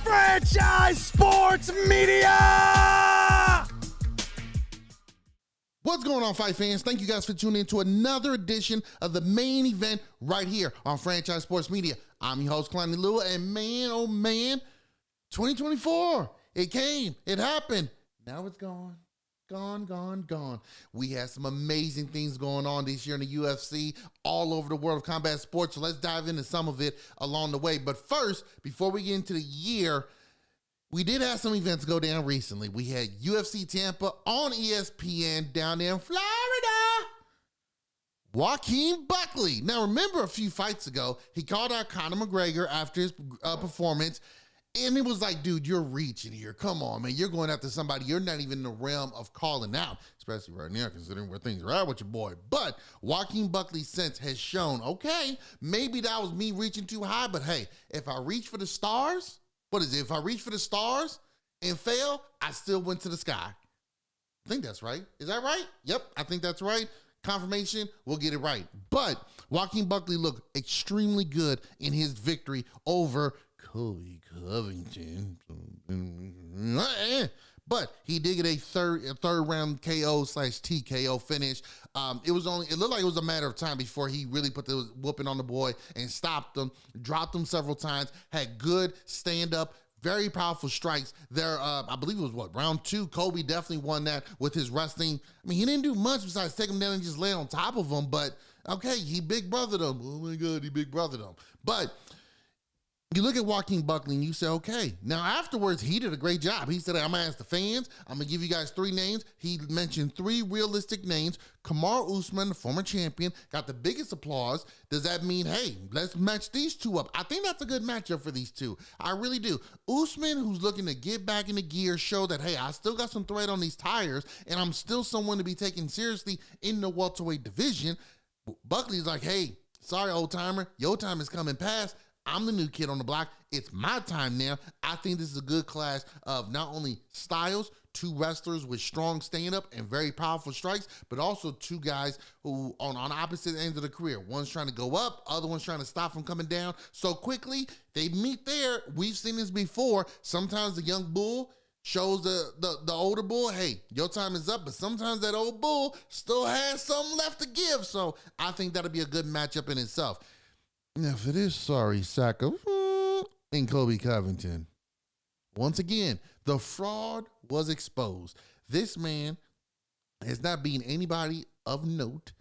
Franchise Sports Media! What's going on, fight fans? Thank you guys for tuning in to another edition of the main event right here on Franchise Sports Media. I'm your host, Kalani, and man, oh man, 2024, it came, it happened. Now it's gone. Gone. We had some amazing things going on this year in the UFC, all over the world of combat sports. So let's dive into some of it along the way. But first, before we get into the year, we did have some events go down recently. We had UFC Tampa on ESPN down there in Florida. Joaquin Buckley. Now, remember a few fights ago, he called out Conor McGregor after his performance. And it was like, dude, you're reaching here. Come on, man. You're going after somebody you're not even in the realm of calling out, especially right now, considering where things are at with your boy. But Joaquin Buckley since has shown, okay, maybe that was me reaching too high, but hey, if I reach for the stars, what is it? If I reach for the stars and fail, I still went to the sky. I think that's right. Is that right? Yep, I think that's right. Confirmation, we'll get it right. But Joaquin Buckley looked extremely good in his victory over Colby Covington. But he did get a third round KO/TKO finish. It looked like it was a matter of time before he really put the whooping on the boy and stopped him, dropped him several times, had good stand-up, very powerful strikes there. I believe it was round 2. Kobe definitely won that with his wrestling. I mean, he didn't do much besides take him down and just lay on top of him, but okay, he big brothered him. Oh my God, he big brothered him. But you look at Joaquin Buckley and you say, okay. Now, afterwards, he did a great job. He said, I'm going to ask the fans. I'm going to give you guys 3 names. He mentioned 3 realistic names. Kamaru Usman, the former champion, got the biggest applause. Does that mean, hey, let's match these 2 up? I think that's a good matchup for these 2. I really do. Usman, who's looking to get back into gear, show that, hey, I still got some thread on these tires, and I'm still someone to be taken seriously in the welterweight division. Buckley's like, hey, sorry, old timer, your time is coming past. I'm the new kid on the block. It's my time now. I think this is a good clash of not only styles, 2 wrestlers with strong stand-up and very powerful strikes, but also 2 guys who on opposite ends of the career. One's trying to go up, other one's trying to stop from coming down so quickly. They meet there. We've seen this before. Sometimes the young bull shows the older bull, hey, your time is up, but sometimes that old bull still has something left to give. So I think that'll be a good matchup in itself. Now, for this sorry sack of and Colby Covington, once again, the fraud was exposed. This man has not been anybody of note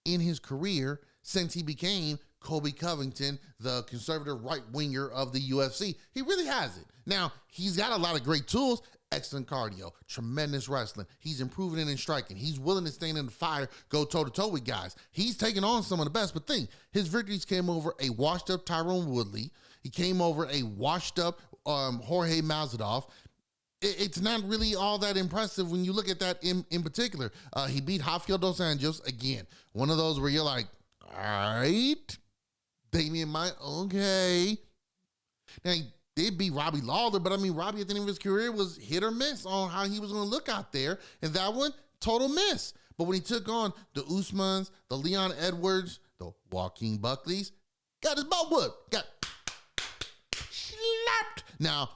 in his career since he became Colby Covington, the conservative right-winger of the UFC. He really hasn't. Now, he's got a lot of great tools, excellent cardio, tremendous wrestling. He's improving it in striking. He's willing to stand in the fire, go toe-to-toe with guys. He's taking on some of the best. But think, his victories came over a washed-up Tyrone Woodley. He came over a washed-up Jorge Masvidal. It's not really all that impressive when you look at that in particular. He beat Rafael dos Anjos, again, one of those where you're like, all right, Damian Maya, okay. Now, he did beat Robbie Lawler, but I mean, Robbie at the end of his career was hit or miss on how he was going to look out there. And that one, total miss. But when he took on the Usmans, the Leon Edwards, the Joaquin Buckleys, got his butt whooped, got slapped. Now,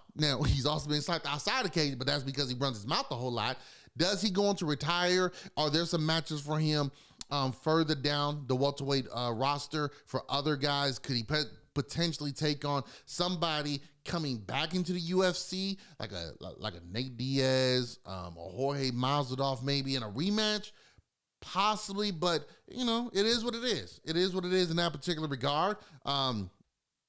he's also been slapped outside the cage, but that's because he runs his mouth a whole lot. Does he go on to retire? Are there some matches for him further down the welterweight roster for other guys? Could he potentially take on somebody coming back into the UFC, like a Nate Diaz, or Jorge Masvidal, maybe in a rematch? Possibly, but it is what it is. It is what it is in that particular regard.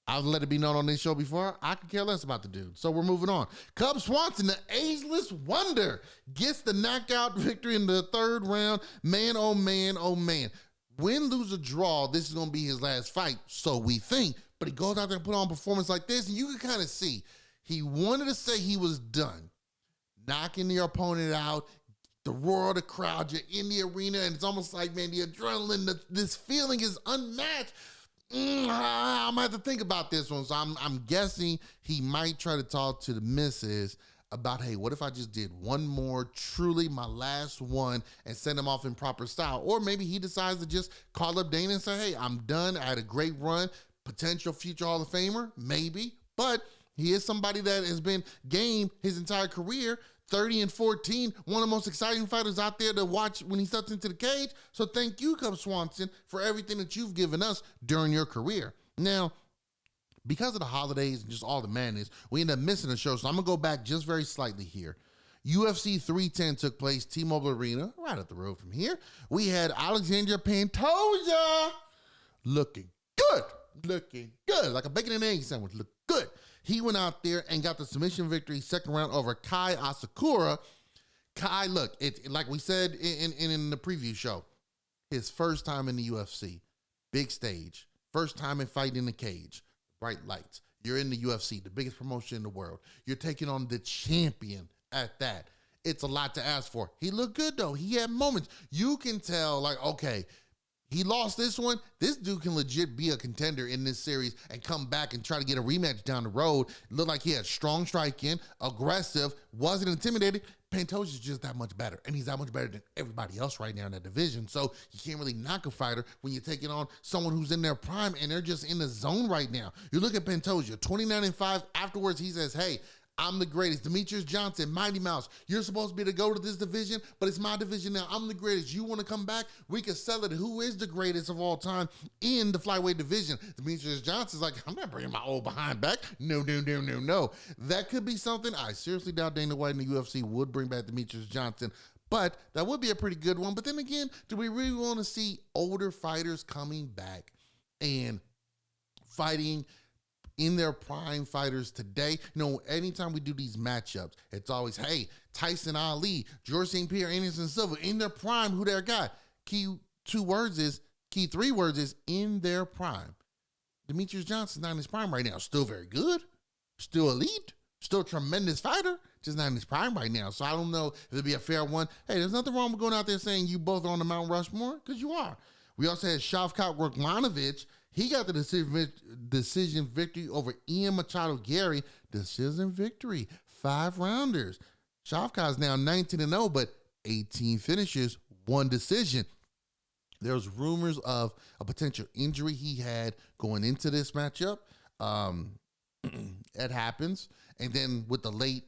I've let it be known on this show before, I could care less about the dude. So we're moving on. Cub Swanson, the ageless wonder, gets the knockout victory in the 3rd round. Man, oh man, oh man. Win, lose, or draw, this is going to be his last fight, so we think. But he goes out there and put on a performance like this, and you can kind of see he wanted to say he was done. Knocking your opponent out, the roar of the crowd, you're in the arena, and it's almost like, man, the adrenaline, this feeling is unmatched. I'm going to have to think about this one. So I'm guessing he might try to talk to the missus about, hey, what if I just did one more, truly my last one, and send him off in proper style? Or maybe he decides to just call up Dana and say, hey, I'm done. I had a great run. Potential future Hall of Famer, maybe. But he is somebody that has been game his entire career. 30-14, one of the most exciting fighters out there to watch when he steps into the cage. So thank you, Cub Swanson, for everything that you've given us during your career. Now, because of the holidays and just all the madness, we end up missing a show. So I'm going to go back just very slightly here. UFC 310 took place, T-Mobile Arena, right up the road from here. We had Alexander Pantoja looking good, like a bacon and egg sandwich, looked good. He went out there and got the submission victory, second round over Kai Asakura. Kai, look, like we said in the preview show, his first time in the UFC, big stage, first time in fighting in the cage, bright lights. You're in the UFC, the biggest promotion in the world. You're taking on the champion at that. It's a lot to ask for. He looked good, though. He had moments. You can tell, like, okay, he lost this one. This dude can legit be a contender in this series and come back and try to get a rematch down the road. It looked like he had strong striking, aggressive, wasn't intimidated. Pantoja's just that much better, and he's that much better than everybody else right now in that division. So you can't really knock a fighter when you're taking on someone who's in their prime and they're just in the zone right now. You look at Pantoja, 29-5. Afterwards, he says, hey, I'm the greatest. Demetrius Johnson, Mighty Mouse, you're supposed to be to go to this division, but it's my division now. I'm the greatest. You want to come back? We can sell it. Who is the greatest of all time in the flyweight division? Demetrius Johnson's like, I'm not bringing my old behind back. No. That could be something. I seriously doubt Dana White in the UFC would bring back Demetrius Johnson, but that would be a pretty good one. But then again, do we really want to see older fighters coming back and fighting in their prime fighters today? You know, anytime we do these matchups, it's always, hey, Tyson Ali, George St. Pierre, Anderson Silva, in their prime, who their guy? Key three words is in their prime. Demetrius Johnson's not in his prime right now. Still very good, still elite, still a tremendous fighter, just not in his prime right now. So I don't know if it'd be a fair one. Hey, there's nothing wrong with going out there saying you both are on the Mount Rushmore, because you are. We also had Shavkat Rakhmonov. He got the decision victory over Ian Machado Gary. Decision victory, 5 rounders. Shavkat's now 19-0, but 18 finishes, 1 decision. There's rumors of a potential injury he had going into this matchup. It happens. And then with the late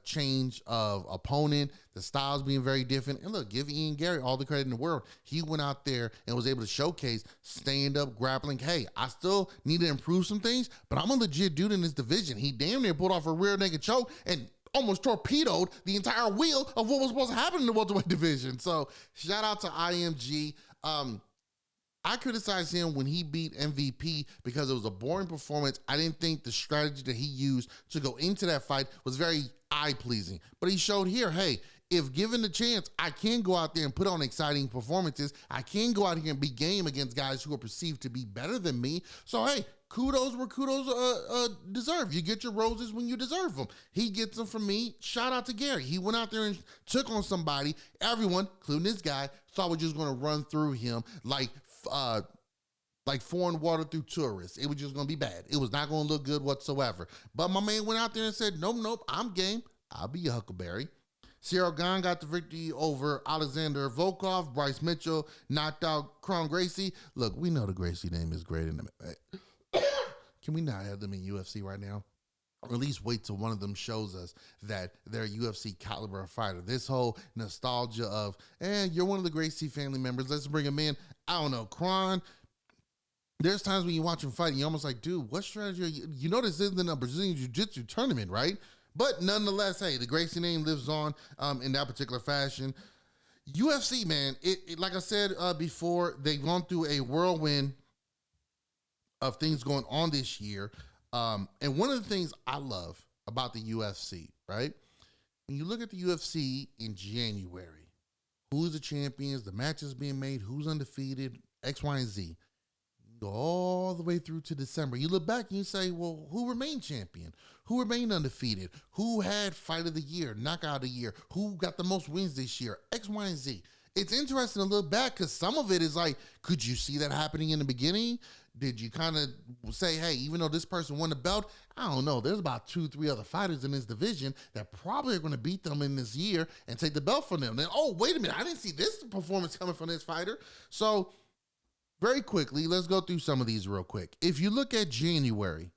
change of opponent, the styles being very different. And look, give Ian Gary all the credit in the world. He went out there and was able to showcase stand-up grappling. Hey, I still need to improve some things, but I'm a legit dude in this division. He damn near pulled off a rear naked choke and almost torpedoed the entire wheel of what was supposed to happen in the welterweight division. So shout out to IMG. I criticized him when he beat MVP because it was a boring performance. I didn't think the strategy that he used to go into that fight was very eye-pleasing. But he showed here, hey, if given the chance, I can go out there and put on exciting performances. I can go out here and be game against guys who are perceived to be better than me. So, hey, kudos where kudos deserve. You get your roses when you deserve them. He gets them from me. Shout out to Gary. He went out there and took on somebody. Everyone, including this guy, thought we're just going to run through him like foreign water through tourists. It was just going to be bad. It was not going to look good whatsoever. But my man went out there and said, nope, I'm game. I'll be a Huckleberry. Cyril Gane got the victory over Alexander Volkov. Bryce Mitchell knocked out Kron Gracie. Look, we know the Gracie name is great. Can we not have them in UFC right now? Or at least wait till one of them shows us that they're a UFC caliber fighter. This whole nostalgia of, you're one of the Gracie family members. Let's bring him in. I don't know, Kron. There's times when you watch him fight and you're almost like, dude, what strategy are you know this isn't a Brazilian Jiu-Jitsu tournament, right? But nonetheless, hey, the Gracie name lives on in that particular fashion. UFC, man, it like I said before, they've gone through a whirlwind of things going on this year. And one of the things I love about the UFC, right? When you look at the UFC in January, who's the champions, the matches being made, who's undefeated, X, Y, and Z. Go all the way through to December. You look back and you say, well, who remained champion? Who remained undefeated? Who had fight of the year, knockout of the year? Who got the most wins this year? X, Y, and Z. It's interesting to look back because some of it is like, could you see that happening in the beginning? Did you kind of say, hey, even though this person won the belt, I don't know, there's about 2-3 other fighters in this division that probably are going to beat them in this year and take the belt from them. Then, oh, wait a minute, I didn't see this performance coming from this fighter. So very quickly, let's go through some of these real quick. If you look at January,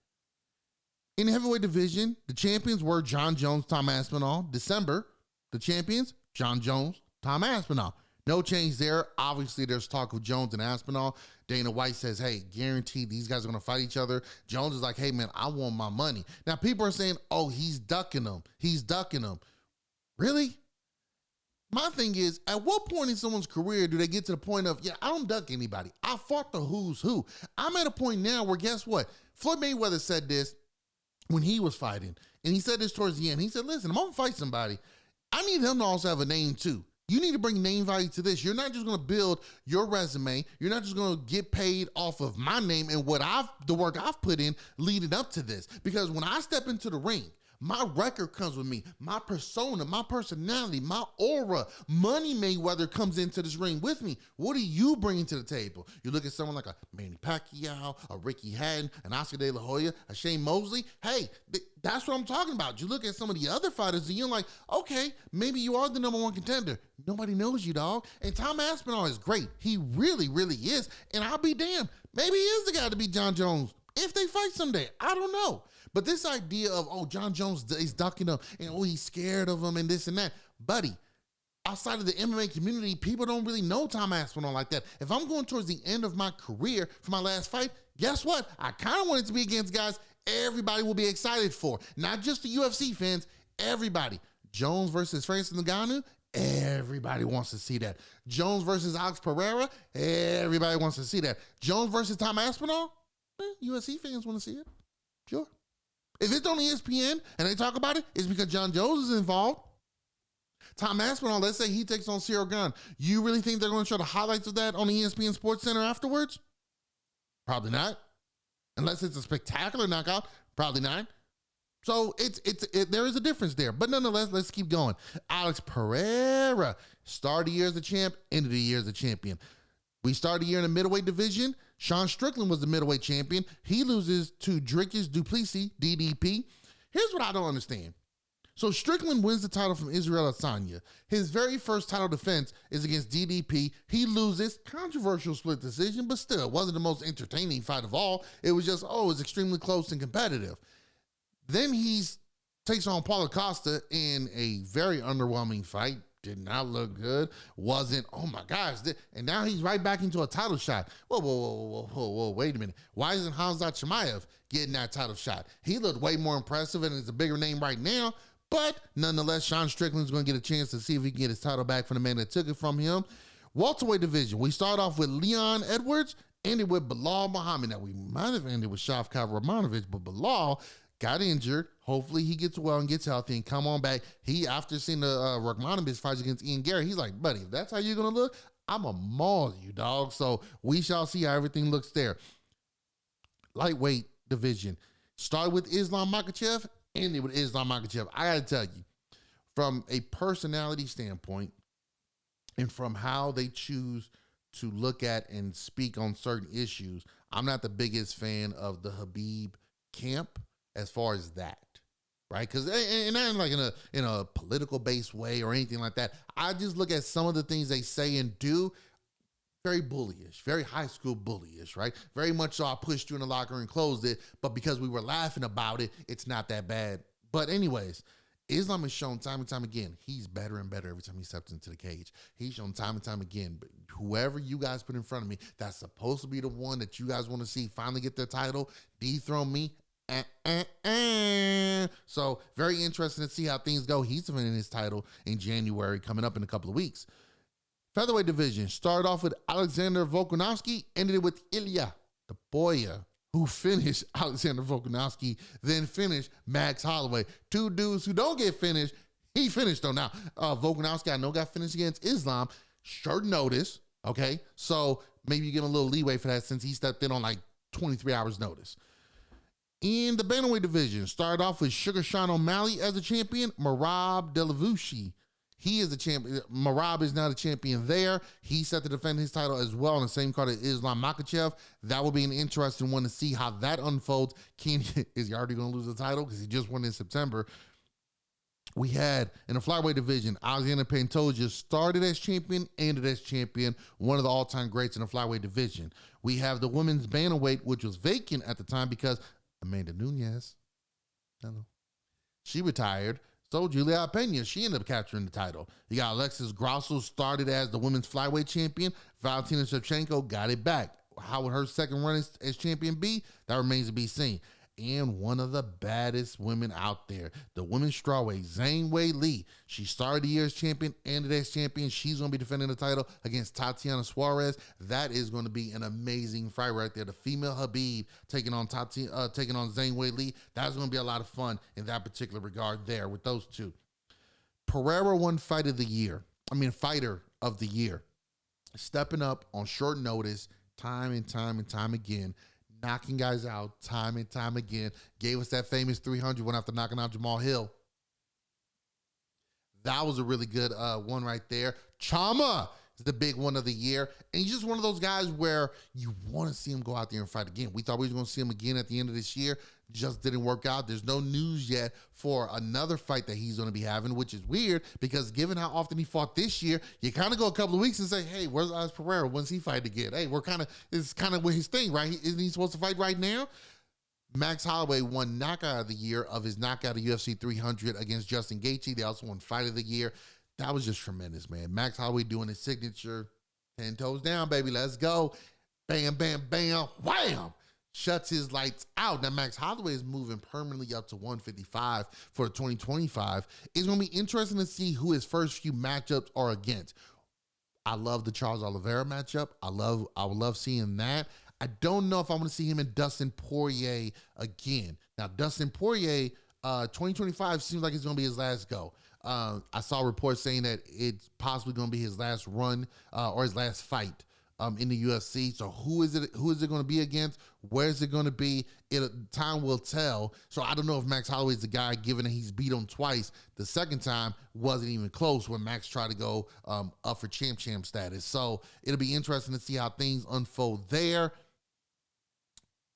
in the heavyweight division, the champions were John Jones, Tom Aspinall. December, the champions, John Jones, Tom Aspinall. No change there. Obviously, there's talk of Jones and Aspinall. Dana White says, hey, guaranteed these guys are going to fight each other. Jones is like, hey, man, I want my money. Now, people are saying, oh, he's ducking them. He's ducking them. Really? My thing is, at what point in someone's career do they get to the point of, yeah, I don't duck anybody. I fought the who's who. I'm at a point now where, guess what? Floyd Mayweather said this when he was fighting. And he said this towards the end. He said, listen, I'm going to fight somebody. I need him to also have a name too. You need to bring name value to this. You're not just going to build your resume. You're not just going to get paid off of my name and the work I've put in leading up to this. Because when I step into the ring, my record comes with me, my persona, my personality, my aura. Money Mayweather comes into this ring with me. What are you bringing to the table? You look at someone like a Manny Pacquiao, a Ricky Hatton, an Oscar De La Hoya, a Shane Mosley. Hey, that's what I'm talking about. You look at some of the other fighters and you're like, okay, maybe you are the number one contender. Nobody knows you, dog. And Tom Aspinall is great. He really, really is. And I'll be damned. Maybe he is the guy to beat John Jones if they fight someday. I don't know. But this idea of, oh, John Jones is ducking him and, oh, he's scared of him and this and that. Buddy, outside of the MMA community, people don't really know Tom Aspinall like that. If I'm going towards the end of my career for my last fight, guess what? I kind of want it to be against guys everybody will be excited for. Not just the UFC fans, everybody. Jones versus Francis Ngannou, everybody wants to see that. Jones versus Alex Pereira, everybody wants to see that. Jones versus Tom Aspinall, UFC fans want to see it. Sure. If it's on ESPN and they talk about it, it's because John Jones is involved. Tom Aspinall, let's say he takes on Cyril Gane. You really think they're going to show the highlights of that on the ESPN Sports Center afterwards? Probably not. Unless it's a spectacular knockout, probably not. So there is a difference there. But nonetheless, let's keep going. Alex Pereira, start the year as a champ, end of the year as a champion. We started the year in the middleweight division. Sean Strickland was the middleweight champion. He loses to Dricus du Plessis, DDP. Here's what I don't understand. So Strickland wins the title from Israel Adesanya. His very first title defense is against DDP. He loses, controversial split decision, but still, it wasn't the most entertaining fight of all. It was just, it was extremely close and competitive. Then he takes on Paulo Costa in a very underwhelming fight. Did not look good. Wasn't, oh my gosh. And now he's right back into a title shot. Whoa, wait a minute. Why isn't Hamzat Chimaev getting that title shot? He looked way more impressive and is a bigger name right now. But nonetheless, Sean Strickland's going to get a chance to see if he can get his title back from the man that took it from him. Welterweight division. We start off with Leon Edwards, ended with Bilal Muhammad. Now, we might have ended with Shavkat Rakhmonov, but Bilal got injured. Hopefully he gets well and gets healthy and come on back. He, after seeing the Rakhmonov fight against Ian Gary, he's like, buddy, if that's how you're going to look, I'm going to maul you, dog. So we shall see how everything looks there. Lightweight division. Started with Islam Makhachev, ended with Islam Makhachev. I got to tell you, from a personality standpoint and from how they choose to look at and speak on certain issues, I'm not the biggest fan of the Khabib camp as far as that, right? Because, and not like in a political based way or anything like that. I just look at some of the things they say and do, very bullyish, very high school bullyish, right? Very much so I pushed you in the locker and closed it, but because we were laughing about it, it's not that bad. But anyways, Islam has shown time and time again, he's better and better every time he steps into the cage. He's shown time and time again, but whoever you guys put in front of me, that's supposed to be the one that you guys want to see finally get their title, dethrone me. So very interesting to see how things go. He's defending his title in January, coming up in a couple of weeks. Featherweight division started off with Alexander Volkanovski, ended it with Ilya Tapoya, who finished Alexander Volkanovski, then finished Max Holloway. Two dudes who don't get finished. He finished though. Now Volkanovski, I know, got finished against Islam, short notice. Okay, so maybe you give him a little leeway for that since he stepped in on like 23 hours notice. In the bantamweight division, started off with Sugar Sean O'Malley as a champion. Merab Delavushi He is the champion. Marab is now the champion there. He's set to defend his title as well on the same card as Islam Makhachev. That will be an interesting one to see how that unfolds. Is he already going to lose the title? Because he just won in September. We had in the flyweight division, Alexander Pantoja started as champion, ended as champion, one of the all-time greats in the flyweight division. We have the women's bantamweight, which was vacant at the time because Amanda Nunes, hello, she retired. So Julia Pena, she ended up capturing the title. You got Alexis Grasso started as the women's flyweight champion. Valentina Shevchenko got it back. How would her second run as champion be? That remains to be seen. And one of the baddest women out there, the women's strawweight, Zhang Wei Li. She started the year as champion, ended as champion. She's going to be defending the title against Tatiana Suarez. That is going to be an amazing fight right there. The female Habib taking on Zhang Wei Li. That's going to be a lot of fun in that particular regard there with those two. Pereira won fighter of the year. Stepping up on short notice, time and time again. Knocking guys out time and time again. Gave us that famous 300 one after knocking out Jamal Hill. That was a really good one right there. Chama is the big one of the year. And he's just one of those guys where you want to see him go out there and fight again. We thought we were going to see him again at the end of this year. Just didn't work out. There's no news yet for another fight that he's going to be having, which is weird because given how often he fought this year, you kind of go a couple of weeks and say, hey, where's Alex Pereira? When's he fight again? Hey, it's kind of his thing, right? Isn't he supposed to fight right now? Max Holloway won knockout of the year of his knockout of UFC 300 against Justin Gaethje. They also won fight of the year. That was just tremendous, man. Max Holloway doing his signature, 10 toes down, baby. Let's go. Bam, bam, bam, wham. Shuts his lights out. Now, Max Holloway is moving permanently up to 155 for the 2025. It's going to be interesting to see who his first few matchups are against. I love the Charles Oliveira matchup. I would love seeing that. I don't know if I want to see him and Dustin Poirier again. Now, Dustin Poirier, 2025 seems like it's going to be his last go. I saw reports saying that it's possibly going to be his last run or his last fight in the UFC. So who is it going to be against? Where is it going to be? Time will tell. So I don't know if Max Holloway is the guy, given that he's beat him twice. The second time wasn't even close when Max tried to go up for champ status. So it'll be interesting to see how things unfold there.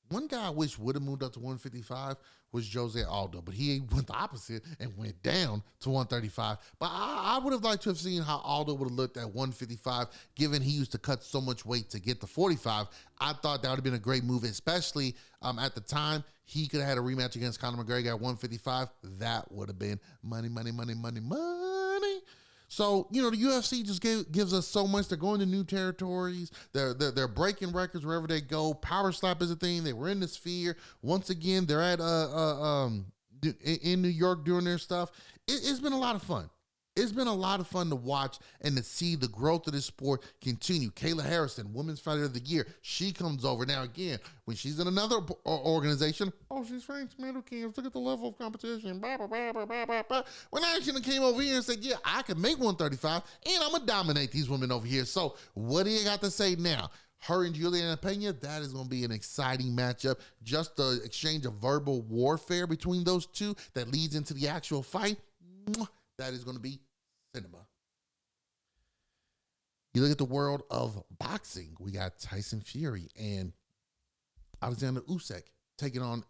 One guy I wish would have moved up to 155 was Jose Aldo, but he went the opposite and went down to 135. But I would have liked to have seen how Aldo would have looked at 155, given he used to cut so much weight to get to 45. I thought that would have been a great move, especially at the time. He could have had a rematch against Conor McGregor at 155. That would have been money. So, the UFC just gives us so much. They're going to new territories. They're breaking records wherever they go. Power slap is a thing. They were in the Sphere. Once again, they're at in New York doing their stuff. It's been a lot of fun. It's been a lot of fun to watch and to see the growth of this sport continue. Kayla Harrison, Women's Fighter of the Year, she comes over. Now, again, when she's in another organization, she's fighting tomato cans. Look at the level of competition. Blah, blah, blah, blah, blah, blah. When I actually came over here and said, yeah, I can make 135, and I'm going to dominate these women over here. So what do you got to say now? Her and Juliana Pena, that is going to be an exciting matchup. Just the exchange of verbal warfare between those two that leads into the actual fight. That is going to be cinema. You look at the world of boxing. We got Tyson Fury and Alexander Usyk taking on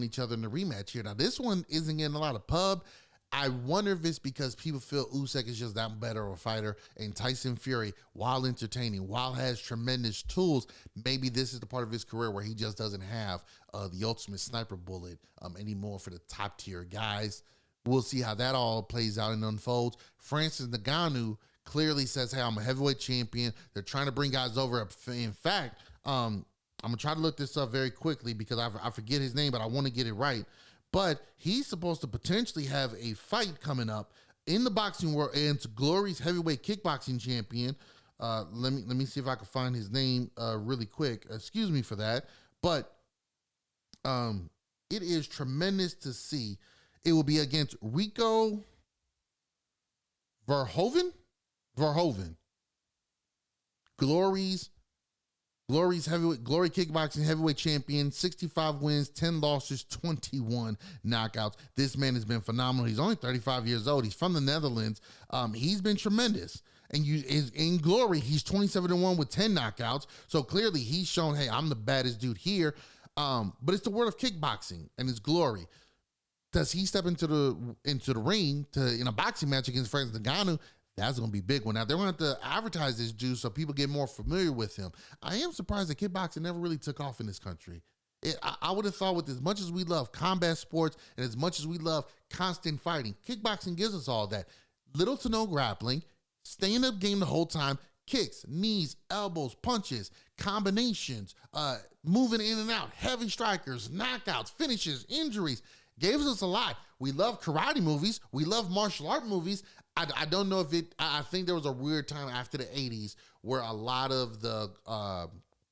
each other in the rematch here. Now, this one isn't getting a lot of pub. I wonder if it's because people feel Usyk is just that better of a fighter, and Tyson Fury, while entertaining, while has tremendous tools, maybe this is the part of his career where he just doesn't have the ultimate sniper bullet anymore for the top tier guys. We'll see how that all plays out and unfolds. Francis Ngannou clearly says, hey, I'm a heavyweight champion. They're trying to bring guys over. In fact, I'm going to try to look this up very quickly because I forget his name, but I want to get it right. But he's supposed to potentially have a fight coming up in the boxing world against Glory's heavyweight kickboxing champion. Let me see if I can find his name really quick. Excuse me for that. But it is tremendous to see. It will be against Rico Verhoeven. Glory's Glory kickboxing heavyweight champion, 65 wins, 10 losses, 21 knockouts. This man has been phenomenal. He's only 35 years old. He's from the Netherlands. He's been tremendous. And in Glory, he's 27-1 with 10 knockouts. So clearly he's shown, hey, I'm the baddest dude here. But it's the world of kickboxing and it's Glory. Does he step into the ring in a boxing match against Francis Ngannou? That's going to be a big one. Now, they're going to have to advertise this dude so people get more familiar with him. I am surprised that kickboxing never really took off in this country. I would have thought with as much as we love combat sports and as much as we love constant fighting, kickboxing gives us all that. Little to no grappling, staying up game the whole time, kicks, knees, elbows, punches, combinations, moving in and out, heavy strikers, knockouts, finishes, injuries. Gave us a lot. We love karate movies. We love martial art movies. I don't know if I think there was a weird time after the 80s where a lot of the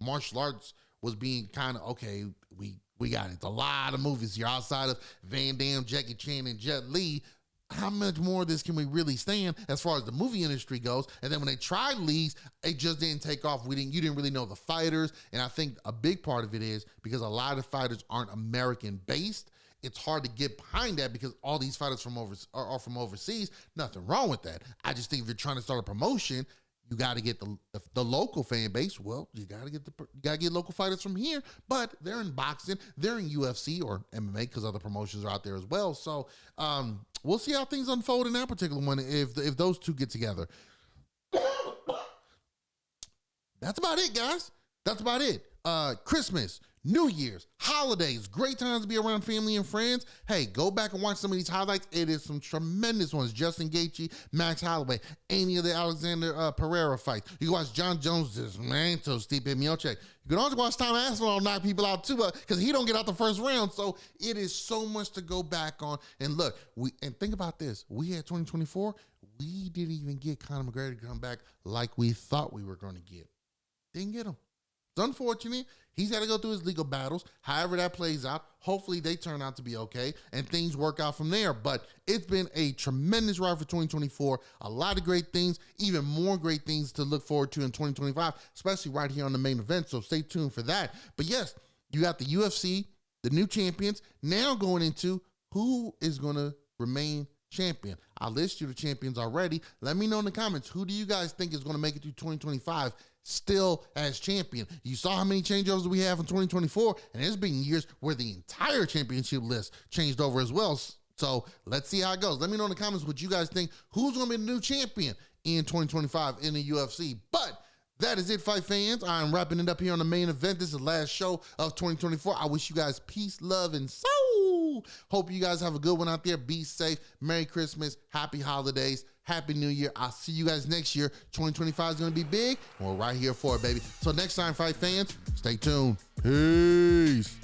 martial arts was being kind of, okay, we got it. It's a lot of movies here outside of Van Damme, Jackie Chan, and Jet Li. How much more of this can we really stand as far as the movie industry goes? And then when they tried leagues, it just didn't take off. You didn't really know the fighters. And I think a big part of it is because a lot of fighters aren't American based. It's hard to get behind that because all these fighters are from overseas. Nothing wrong with that. I just think if you're trying to start a promotion, you got to get the local fan base. Well, you got to get local fighters from here. But they're in boxing, they're in UFC or MMA because other promotions are out there as well. So we'll see how things unfold in that particular one if those two get together. That's about it, guys. That's about it. Christmas, New Year's, holidays, great times to be around family and friends. Hey, go back and watch some of these highlights. It is some tremendous ones. Justin Gaethje, Max Holloway, any of the Alexander Pereira fights. You can watch John Jones, Dismantle, Stipe Miocic. You can also watch Tom Aspinall knock people out too because he don't get out the first round. So it is so much to go back on. And look, think about this. We had 2024. We didn't even get Conor McGregor to come back like we thought we were going to get. Didn't get him. It's unfortunate. He's got to go through his legal battles. However that plays out, hopefully they turn out to be okay and things work out from there. But it's been a tremendous ride for 2024. A lot of great things, even more great things to look forward to in 2025, especially right here on the main event. So stay tuned for that. But yes, you got the UFC, the new champions, now going into who is going to remain champion. I'll list you the champions already. Let me know in the comments, who do you guys think is going to make it through 2025 still as champion? You saw how many changeovers we have in 2024, and there's been years where the entire championship list changed over as well. So let's see how it goes. Let me know in the comments what you guys think, who's going to be the new champion in 2025 in the UFC. But that is it, fight fans. I'm wrapping it up here on the main event. This is the last show of 2024. I wish you guys peace, love, and soul. Hope you guys have a good one out there. Be safe. Merry Christmas. Happy holidays. Happy New Year. I'll see you guys next year. 2025 is going to be big, and we're right here for it, baby. So next time, fight fans, stay tuned. Peace.